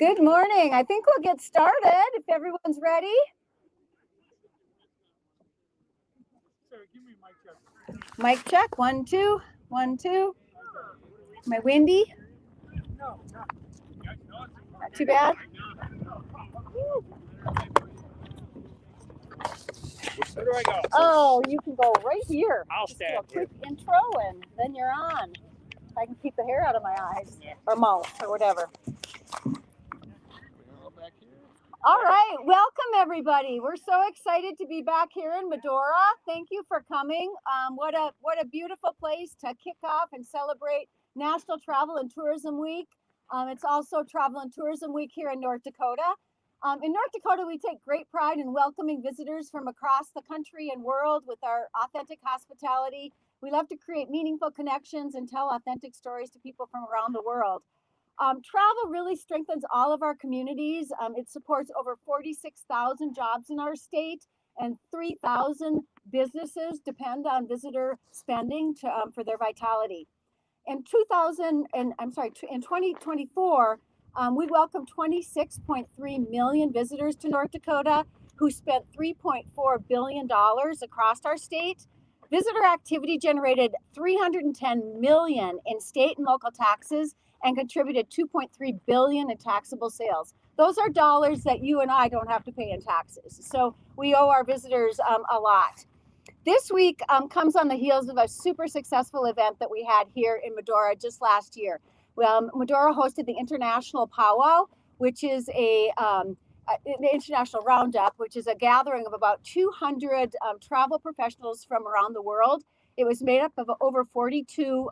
Good morning. I think we'll get started if everyone's ready. Sarah, give me mic check. Mic check. 1, 2, 1, 2. Am I windy? No. Not too bad. Where do I go? Oh, you can go right here. I'll Just stand do a quick intro and then you're on. If I can keep the hair out of my eyes or mouth or whatever. All right, welcome everybody. We're so excited to be back here in Medora. Thank you for coming. What a beautiful place to kick off and celebrate National Travel and Tourism Week. It's also Travel and Tourism Week here in North Dakota. In North Dakota, we take great pride in welcoming visitors from across the country and world with our authentic hospitality. We love to create meaningful connections and tell authentic stories to people from around the world. Travel really strengthens all of our communities. It supports over 46,000 jobs in our state, and 3,000 businesses depend on visitor spending for their vitality. In 2024, we welcomed 26.3 million visitors to North Dakota, who spent $3.4 billion across our state. Visitor activity generated $310 million in state and local taxes and contributed $2.3 billion in taxable sales. Those are dollars that you and I don't have to pay in taxes. So we owe our visitors a lot. This week comes on the heels of a super successful event that we had here in Medora just last year. Medora hosted the International Powwow, which is the International Roundup, which is a gathering of about 200 travel professionals from around the world. It was made up of over 42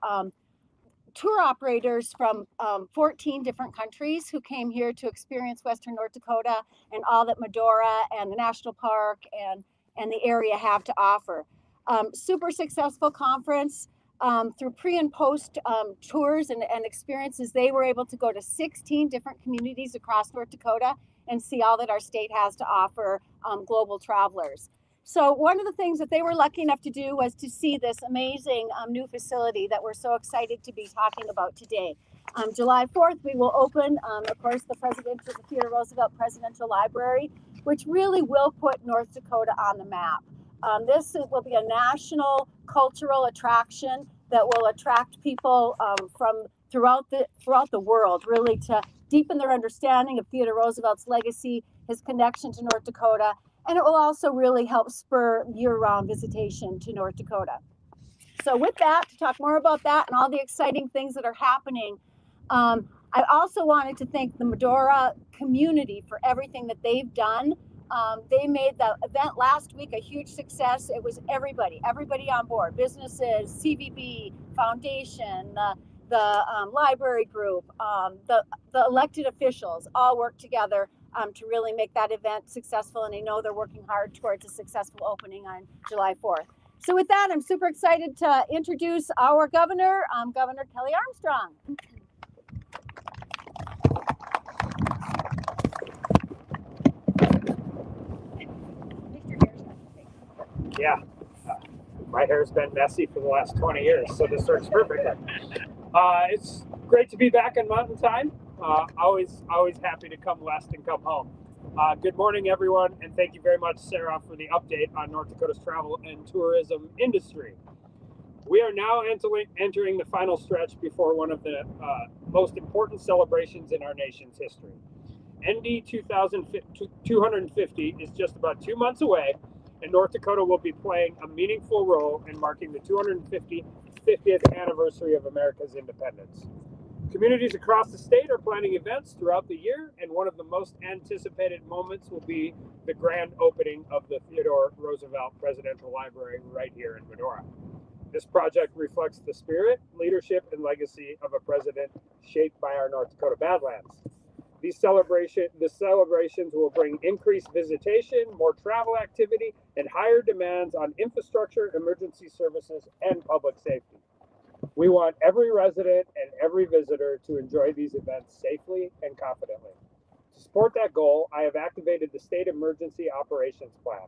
tour operators from 14 different countries who came here to experience Western North Dakota and all that Medora and the National Park and the area have to offer. Super successful conference. Through pre and post tours and experiences, they were able to go to 16 different communities across North Dakota and see all that our state has to offer global travelers. So one of the things that they were lucky enough to do was to see this amazing new facility that we're so excited to be talking about today. July 4th, we will open, of course, the Theodore Roosevelt Presidential Library, which really will put North Dakota on the map. This will be a national cultural attraction that will attract people from throughout the world, really to deepen their understanding of Theodore Roosevelt's legacy, his connection to North Dakota, and it will also really help spur year-round visitation to North Dakota. So with that, to talk more about that and all the exciting things that are happening, I also wanted to thank the Medora community for everything that they've done. They made the event last week a huge success. It was everybody on board, businesses, CVB, foundation, the library group, the elected officials all worked together to really make that event successful, and I know they're working hard towards a successful opening on July 4th. So with that, I'm super excited to introduce our governor, Governor Kelly Armstrong. Yeah, my hair's been messy for the last 20 years, so this works perfectly. It's great to be back in Mountain Time. Always happy to come west and come home. Good morning, everyone, and thank you very much, Sarah, for the update on North Dakota's travel and tourism industry. We are now entering the final stretch before one of the most important celebrations in our nation's history. ND 250 is just about 2 months away, and North Dakota will be playing a meaningful role in marking the 250th anniversary of America's independence. Communities across the state are planning events throughout the year, and one of the most anticipated moments will be the grand opening of the Theodore Roosevelt Presidential Library right here in Medora. This project reflects the spirit, leadership, and legacy of a president shaped by our North Dakota Badlands. The celebrations will bring increased visitation, more travel activity, and higher demands on infrastructure, emergency services, and public safety. We want every resident and every visitor to enjoy these events safely and confidently. To support that goal, I have activated the State Emergency Operations Plan.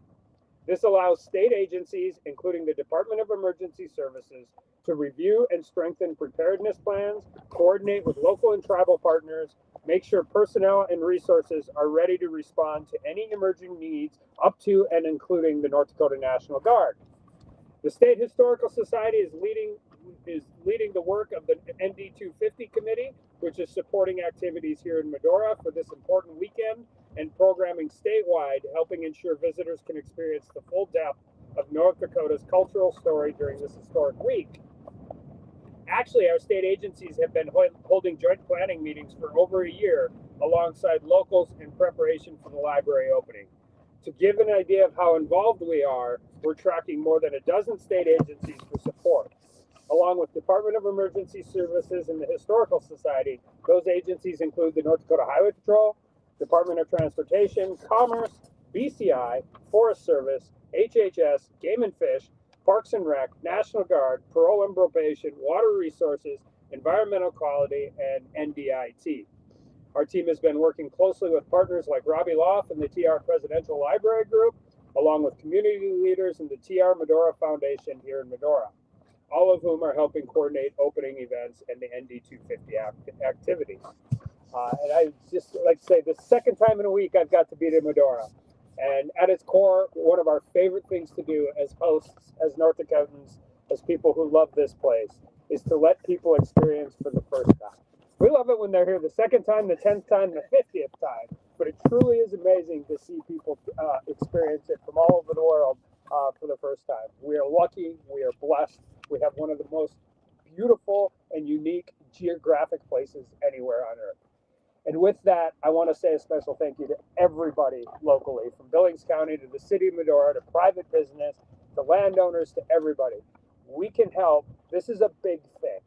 This allows state agencies, including the Department of Emergency Services, to review and strengthen preparedness plans, coordinate with local and tribal partners, make sure personnel and resources are ready to respond to any emerging needs up to and including the North Dakota National Guard. The State Historical Society is leading the work of the ND 250 Committee, which is supporting activities here in Medora for this important weekend and programming statewide, helping ensure visitors can experience the full depth of North Dakota's cultural story during this historic week. Actually, our state agencies have been holding joint planning meetings for over a year alongside locals in preparation for the library opening. To give an idea of how involved we are, we're tracking more than a dozen state agencies for support. Along with Department of Emergency Services and the Historical Society, those agencies include the North Dakota Highway Patrol, Department of Transportation, Commerce, BCI, Forest Service, HHS, Game and Fish, Parks and Rec, National Guard, Parole and Probation, Water Resources, Environmental Quality, and NDIT. Our team has been working closely with partners like Robbie Loff and the TR Presidential Library Group, along with community leaders in the TR Medora Foundation here in Medora, all of whom are helping coordinate opening events and the ND 250 activities. And I just like to say, the second time in a week I've got to be to Medora. And at its core, one of our favorite things to do as hosts, as North Dakotans, as people who love this place, is to let people experience for the first time. We love it when they're here the second time, the 10th time, the 50th time. But it truly is amazing to see people experience it from all over the world for the first time. We are lucky. We are blessed. We have one of the most beautiful and unique geographic places anywhere on Earth. And with that, I want to say a special thank you to everybody locally, from Billings County to the city of Medora to private business, to landowners, to everybody. We can help. This is a big thing.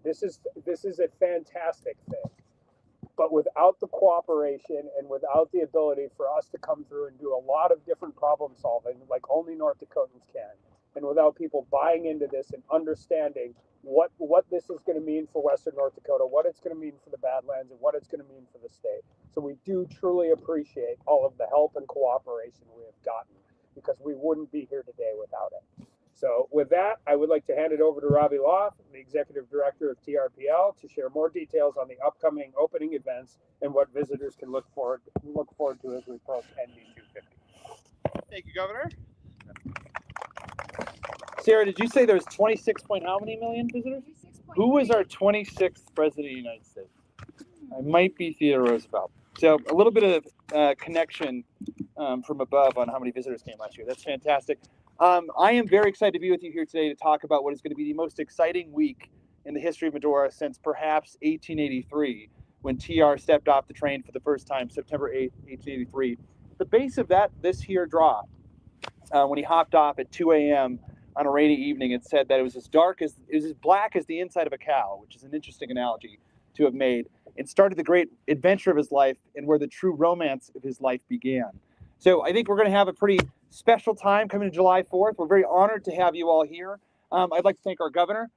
This is a fantastic thing. But without the cooperation and without the ability for us to come through and do a lot of different problem solving like only North Dakotans can, and without people buying into this and understanding what this is going to mean for Western North Dakota, what it's going to mean for the Badlands, and what it's going to mean for the state. So we do truly appreciate all of the help and cooperation we have gotten, because we wouldn't be here today without it. So with that, I would like to hand it over to Robbie Loff, the Executive Director of TRPL, to share more details on the upcoming opening events and what visitors can look forward to as we approach ND 250. Thank you, Governor. Sarah, did you say there's 26 point how many million visitors? Who was our 26th president of the United States? I might be Theodore Roosevelt. So a little bit of connection from above on how many visitors came last year. That's fantastic. I am very excited to be with you here today to talk about what is going to be the most exciting week in the history of Medora since perhaps 1883, when TR stepped off the train for the first time, September 8th, 1883. The base of this here draw, when he hopped off at 2 a.m. on a rainy evening, it said that it was as black as the inside of a cow, which is an interesting analogy to have made, and started the great adventure of his life and where the true romance of his life began. So I think we're going to have a pretty special time coming to July 4th. We're very honored to have you all here. I'd like to thank our governor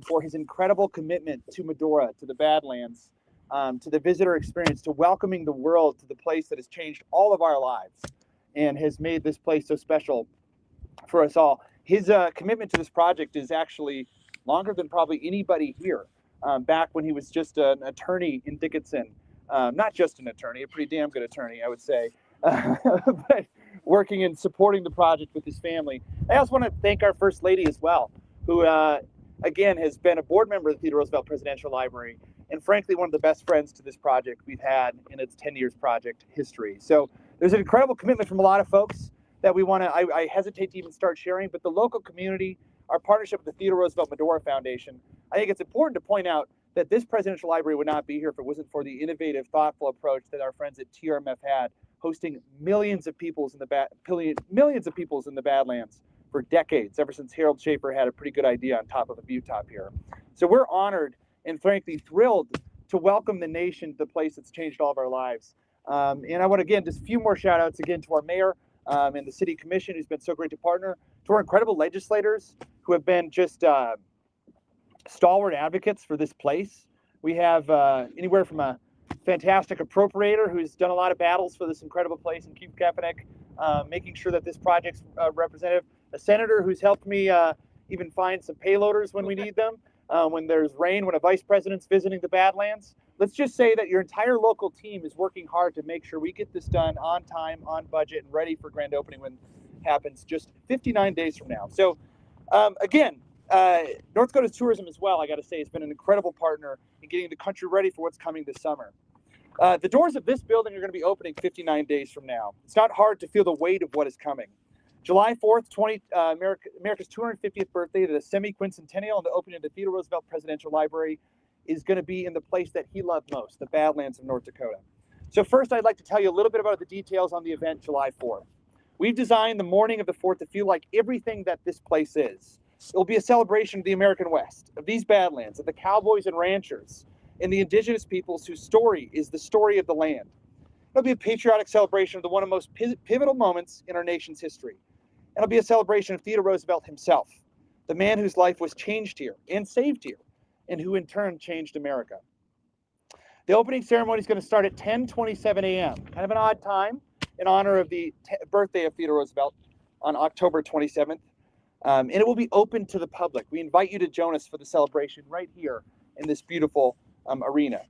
for his incredible commitment to Medora, to the Badlands, to the visitor experience, to welcoming the world to the place that has changed all of our lives and has made this place so special for us all. His commitment to this project is actually longer than probably anybody here. Back when he was just an attorney in Dickinson, not just an attorney, a pretty damn good attorney, I would say, but working and supporting the project with his family. I also want to thank our First Lady as well, who again has been a board member of the Theodore Roosevelt Presidential Library, and frankly one of the best friends to this project we've had in its 10 years project history. So there's an incredible commitment from a lot of folks that we want to, I hesitate to even start sharing, but the local community, our partnership with the Theodore Roosevelt Madora Foundation, I think it's important to point out that this presidential library would not be here if it wasn't for the innovative, thoughtful approach that our friends at TRMF had, hosting millions of peoples in the Badlands for decades, ever since Harold Schaefer had a pretty good idea on top of a butte top here. So we're honored and frankly thrilled to welcome the nation to the place that's changed all of our lives. And I want to, again, just a few more shout outs again to our mayor and the city commission, who's been so great to partner, to our incredible legislators who have been just stalwart advocates for this place. We have anywhere from a fantastic appropriator who's done a lot of battles for this incredible place in Keith Kaepernick, making sure that this project's representative, a senator who's helped me even find some payloaders when we need them, when there's rain, when a vice president's visiting the Badlands. Let's just say that your entire local team is working hard to make sure we get this done on time, on budget, and ready for grand opening when it happens just 59 days from now. So again, North Dakota's tourism as well, I got to say, has been an incredible partner in getting the country ready for what's coming this summer. The doors of this building are going to be opening 59 days from now. It's not hard to feel the weight of what is coming. July 4th, America's 250th birthday, the semi-quincentennial, and the opening of the Theodore Roosevelt Presidential Library is going to be in the place that he loved most, the Badlands of North Dakota. So first, I'd like to tell you a little bit about the details on the event July 4th. We've designed the morning of the 4th to feel like everything that this place is. It will be a celebration of the American West, of these Badlands, of the cowboys and ranchers, and the indigenous peoples whose story is the story of the land. It'll be a patriotic celebration of one of the most pivotal moments in our nation's history. And it'll be a celebration of Theodore Roosevelt himself, the man whose life was changed here and saved here, and who in turn changed America. The opening ceremony is going to start at 10:27 a.m., kind of an odd time in honor of the birthday of Theodore Roosevelt on October 27th. And it will be open to the public. We invite you to join us for the celebration right here in this beautiful arena.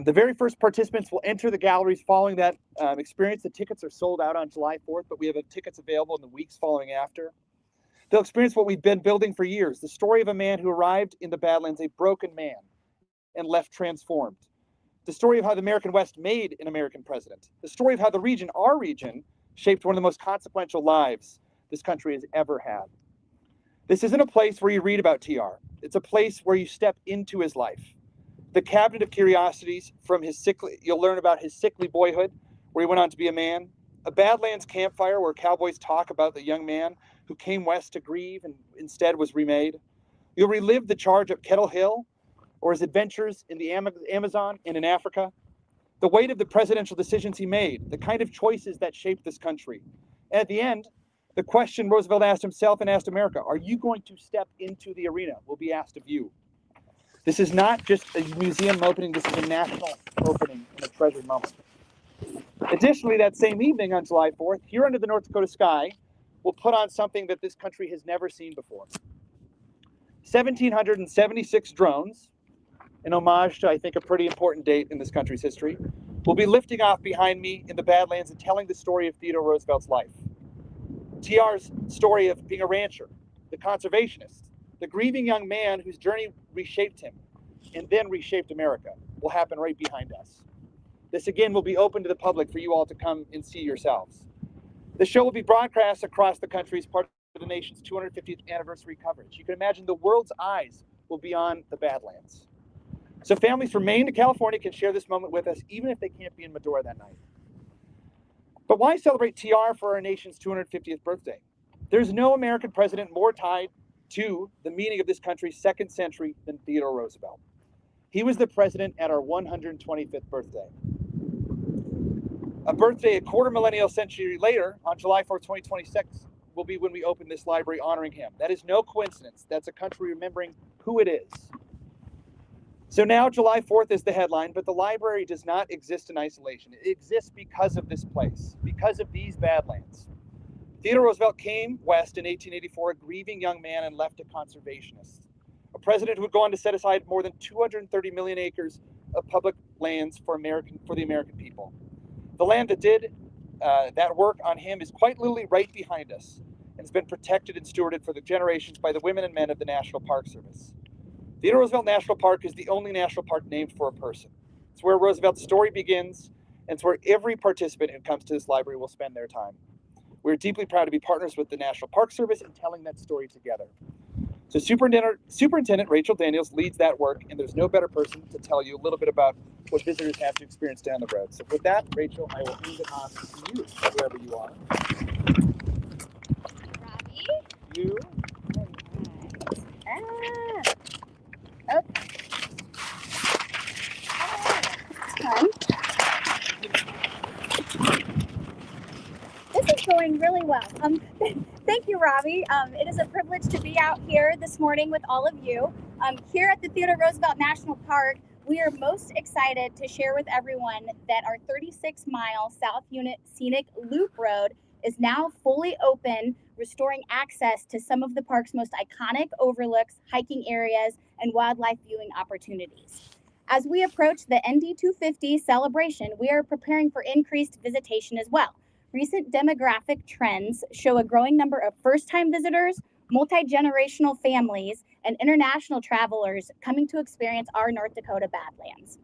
The very first participants will enter the galleries following that experience. The tickets are sold out on July 4th, but we have tickets available in the weeks following after. They'll experience what we've been building for years, the story of a man who arrived in the Badlands a broken man and left transformed. The story of how the American West made an American president. The story of how the region, our region, shaped one of the most consequential lives this country has ever had. This isn't a place where you read about TR. It's a place where you step into his life. The cabinet of curiosities from you'll learn about his sickly boyhood, where he went on to be a man. A Badlands campfire where cowboys talk about the young man who came west to grieve and instead was remade. You'll relive the charge at Kettle Hill or his adventures in the Amazon and in Africa. The weight of the presidential decisions he made, the kind of choices that shaped this country. And at the end, the question Roosevelt asked himself and asked America, are you going to step into the arena? Will be asked of you. This is not just a museum opening, this is a national opening and a treasured moment. Additionally, that same evening on July 4th, here under the North Dakota sky, we'll put on something that this country has never seen before. 1,776 drones, in homage to, I think, a pretty important date in this country's history, will be lifting off behind me in the Badlands and telling the story of Theodore Roosevelt's life. TR's story of being a rancher, the conservationist, the grieving young man whose journey reshaped him and then reshaped America will happen right behind us. This again will be open to the public for you all to come and see yourselves. The show will be broadcast across the country as part of the nation's 250th anniversary coverage. You can imagine the world's eyes will be on the Badlands. So families from Maine to California can share this moment with us, even if they can't be in Medora that night. But why celebrate TR for our nation's 250th birthday? There's no American president more tied to the meaning of this country's second century than Theodore Roosevelt. He was the president at our 125th birthday. A birthday a quarter millennial century later, on July 4th, 2026, will be when we open this library honoring him. That is no coincidence. That's a country remembering who it is. So now July 4th is the headline, but the library does not exist in isolation. It exists because of this place, because of these Badlands. Theodore Roosevelt came west in 1884, a grieving young man, and left a conservationist. A president who would go on to set aside more than 230 million acres of public lands for the American people. The land that did that work on him is quite literally right behind us and has been protected and stewarded for the generations by the women and men of the National Park Service. Theodore Roosevelt National Park is the only national park named for a person. It's where Roosevelt's story begins, and it's where every participant who comes to this library will spend their time. We're deeply proud to be partners with the National Park Service in telling that story together. So Superintendent Rachel Daniels leads that work, and there's no better person to tell you a little bit about what visitors have to experience down the road. So with that, Rachel, I will hand it off to you, wherever you are. Robbie? You. Oh. Fun. This is going really well. Thank you, Robbie. It is a privilege to be out here this morning with all of you. Here at the Theodore Roosevelt National Park, we are most excited to share with everyone that our 36-mile South Unit Scenic Loop Road is now fully open, restoring access to some of the park's most iconic overlooks, hiking areas, and wildlife viewing opportunities. As we approach the ND 250 celebration, we are preparing for increased visitation as well. Recent demographic trends show a growing number of first-time visitors, multi-generational families, and international travelers coming to experience our North Dakota Badlands.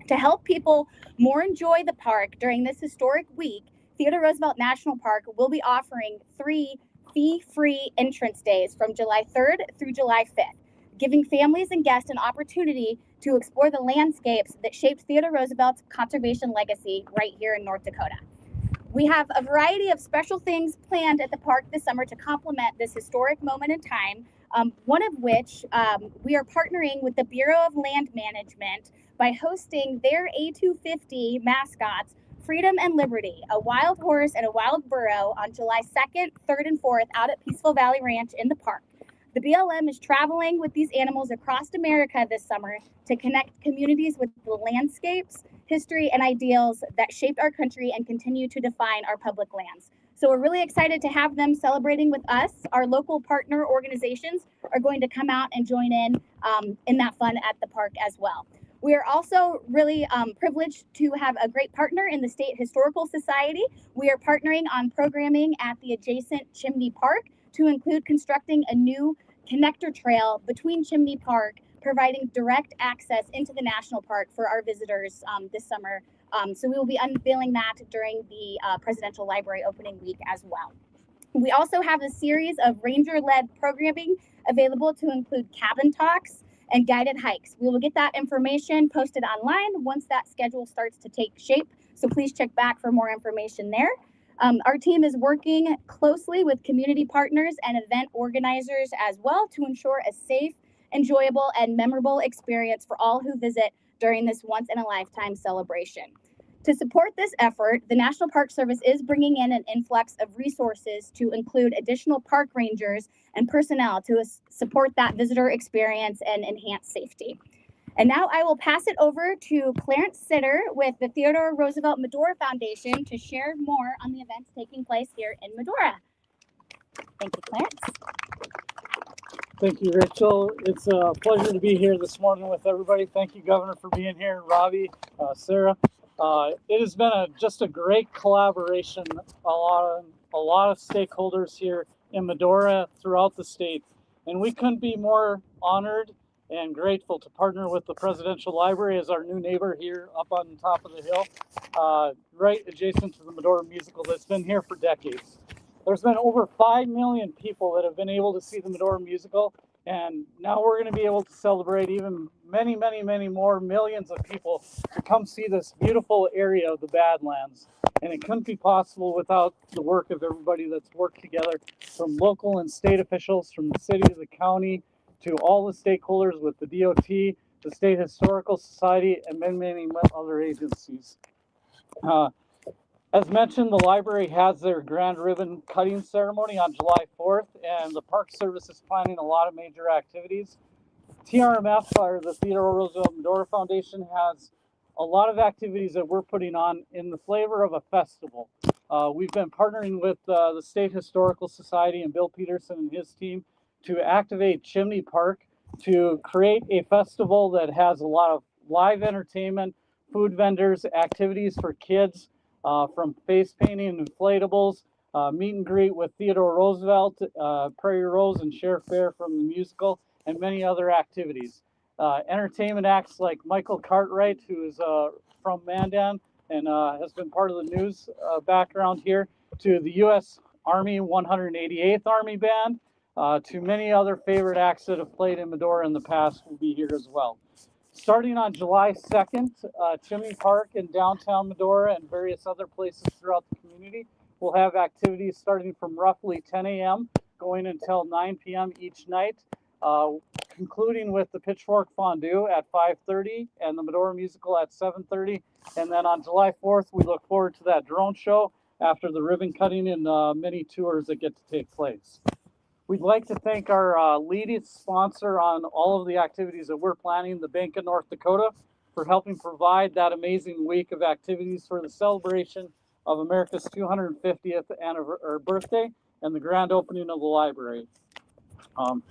To help people more enjoy the park during this historic week, Theodore Roosevelt National Park will be offering 3 fee-free entrance days from July 3rd through July 5th, giving families and guests an opportunity to explore the landscapes that shaped Theodore Roosevelt's conservation legacy right here in North Dakota. We have a variety of special things planned at the park this summer to complement this historic moment in time, one of which we are partnering with the Bureau of Land Management by hosting their A250 mascots, Freedom and Liberty, a wild horse and a wild burro, on July 2nd, 3rd, and 4th out at Peaceful Valley Ranch in the park. The BLM is traveling with these animals across America this summer to connect communities with the landscapes, history, and ideals that shaped our country and continue to define our public lands. So we're really excited to have them celebrating with us. Our local partner organizations are going to come out and join in that fun at the park as well. We are also really privileged to have a great partner in the State Historical Society. We are partnering on programming at the adjacent Chimney Park to include constructing a new connector trail between Chimney Park, providing direct access into the national park for our visitors this summer. So we will be unveiling that during the Presidential Library opening week as well. We also have a series of ranger-led programming available to include cabin talks and guided hikes. We will get that information posted online once that schedule starts to take shape. So please check back for more information there. Our team is working closely with community partners and event organizers as well to ensure a safe, enjoyable, and memorable experience for all who visit during this once-in-a-lifetime celebration. To support this effort, the National Park Service is bringing in an influx of resources to include additional park rangers and personnel to support that visitor experience and enhance safety. And now I will pass it over to Clarence Sitter with the Theodore Roosevelt Medora Foundation to share more on the events taking place here in Medora. Thank you, Clarence. Thank you, Rachel. It's a pleasure to be here this morning with everybody. Thank you, Governor, for being here, Robbie, Sarah. It has been just a great collaboration. A lot of stakeholders here in Medora throughout the state, and we couldn't be more honored and grateful to partner with the Presidential Library as our new neighbor here up on top of the hill, right adjacent to the Medora musical that's been here for decades. There's been over 5 million people that have been able to see the Medora musical, and now we're going to be able to celebrate even many, many, many more millions of people to come see this beautiful area of the Badlands. And it couldn't be possible without the work of everybody that's worked together, from local and state officials, from the city to the county, to all the stakeholders with the DOT, the State Historical Society, and many, many other agencies. As mentioned, the library has their grand ribbon cutting ceremony on July 4th, and the Park Service is planning a lot of major activities. TRMF, or the Theodore Roosevelt Medora Foundation, has a lot of activities that we're putting on in the flavor of a festival. We've been partnering with the State Historical Society and Bill Peterson and his team to activate Chimney Park to create a festival that has a lot of live entertainment, food vendors, activities for kids, from face painting and inflatables, meet and greet with Theodore Roosevelt, Prairie Rose and Sheriff Bear from the musical, and many other activities. Entertainment acts like Michael Cartwright, who is from Mandan and has been part of the news background here, to the U.S. Army 188th Army Band, to many other favorite acts that have played in Medora in the past will be here as well. Starting on July 2nd, Chimney Park in downtown Medora and various other places throughout the community will have activities starting from roughly 10 a.m. going until 9 p.m. each night, concluding with the Pitchfork Fondue at 5:30 and the Medora Musical at 7:30. And then on July 4th, we look forward to that drone show after the ribbon cutting and many tours that get to take place. We'd like to thank our lead sponsor on all of the activities that we're planning, the Bank of North Dakota, for helping provide that amazing week of activities for the celebration of America's 250th birthday and the grand opening of the library. The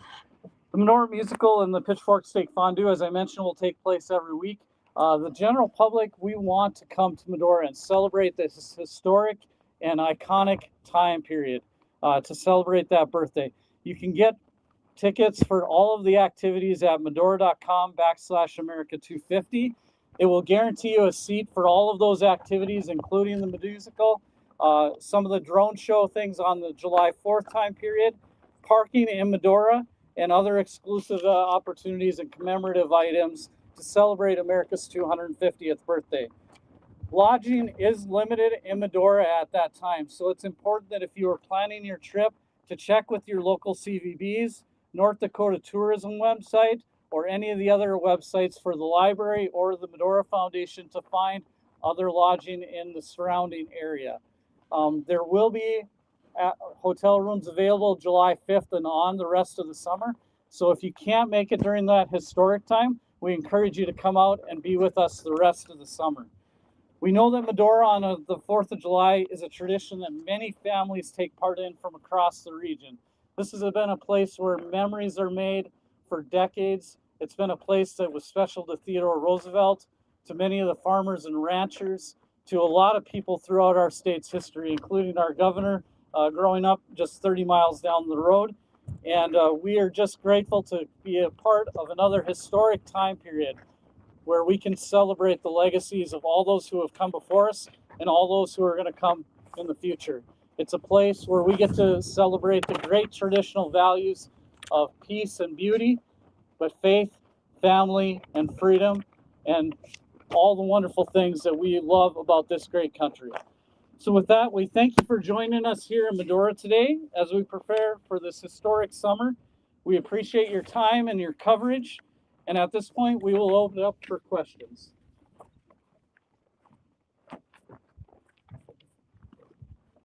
Medora Musical and the Pitchfork Steak Fondue, as I mentioned, will take place every week. The general public, we want to come to Medora and celebrate this historic and iconic time period to celebrate that birthday. You can get tickets for all of the activities at medora.com/America250. It will guarantee you a seat for all of those activities, including the musical, some of the drone show things on the July 4th time period, parking in Medora, and other exclusive opportunities and commemorative items to celebrate America's 250th birthday. Lodging is limited in Medora at that time, so it's important that if you are planning your trip to check with your local CVBs, North Dakota Tourism website, or any of the other websites for the library or the Medora Foundation to find other lodging in the surrounding area. There will be hotel rooms available July 5th and on the rest of the summer. So if you can't make it during that historic time, we encourage you to come out and be with us the rest of the summer. We know that Medora on the 4th of July is a tradition that many families take part in from across the region. This has been a place where memories are made for decades. It's been a place that was special to Theodore Roosevelt, to many of the farmers and ranchers, to a lot of people throughout our state's history, including our governor, growing up just 30 miles down the road. And we are just grateful to be a part of another historic time period where we can celebrate the legacies of all those who have come before us and all those who are going to come in the future. It's a place where we get to celebrate the great traditional values of peace and beauty, but faith, family, and freedom, and all the wonderful things that we love about this great country. So with that, we thank you for joining us here in Medora today as we prepare for this historic summer. We appreciate your time and your coverage. And at this point, we will open it up for questions.